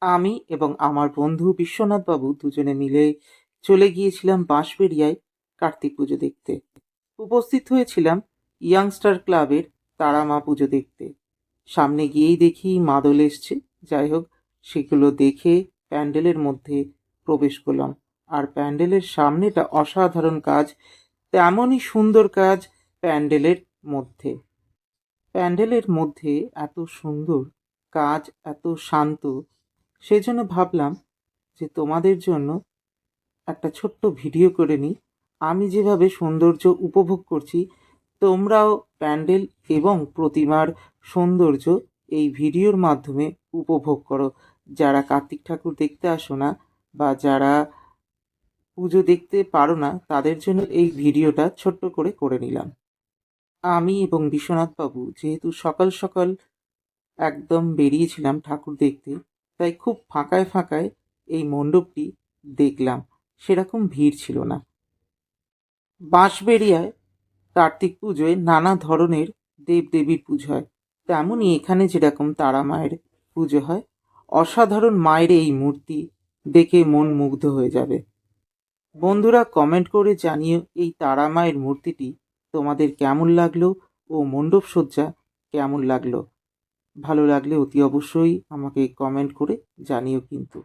আমি এবং আমার বন্ধু বিশ্বনাথবাবু দুজনে মিলে চলে গিয়েছিলাম বাঁশবেড়িয়ায় কার্তিক পুজো দেখতে। উপস্থিত হয়েছিলাম ইয়াংস্টার ক্লাবের তারামা পুজো দেখতে। সামনে গিয়েই দেখি মাদল এসছে। যাই হোক, সেগুলো দেখে প্যান্ডেলের মধ্যে প্রবেশ করলাম। আর প্যান্ডেলের সামনেটা অসাধারণ কাজ, তেমনই সুন্দর কাজ প্যান্ডেলের মধ্যে। প্যান্ডেলের মধ্যে এত সুন্দর কাজ, এত শান্ত, সেজন্য ভাবলাম যে তোমাদের জন্য একটা ছোট্ট ভিডিও করে নিই। আমি যেভাবে সৌন্দর্য উপভোগ করছি, তোমরাও প্যান্ডেল এবং প্রতিমার সৌন্দর্য এই ভিডিওর মাধ্যমে উপভোগ করো। যারা কার্তিক ঠাকুর দেখতে আসো না বা যারা পুজো দেখতে পারো না, তাদের জন্য এই ভিডিওটা ছোট্ট করে করে নিলাম। আমি এবং বিশ্বনাথবাবু যেহেতু সকাল সকাল একদম বেরিয়েছিলাম ঠাকুর দেখতে, তাই খুব ফাঁকায় ফাঁকায় এই মণ্ডপটি দেখলাম। সেরকম ভিড় ছিল না। বাঁশবেড়িয়ায় কার্তিক পুজোয় নানা ধরনের দেবদেবীর পুজো হয়, তেমনই এখানে যেরকম তারা মায়ের পুজো হয়। অসাধারণ মায়ের এই মূর্তি দেখে মন মুগ্ধ হয়ে যাবে। বন্ধুরা, কমেন্ট করে জানিও এই তারা মায়ের মূর্তিটি তোমাদের কেমন লাগলো ও মণ্ডপ সজ্জা কেমন লাগলো। ভালো লাগলে অতি অবশ্যই আমাকে কমেন্ট করে জানিও কিন্তু।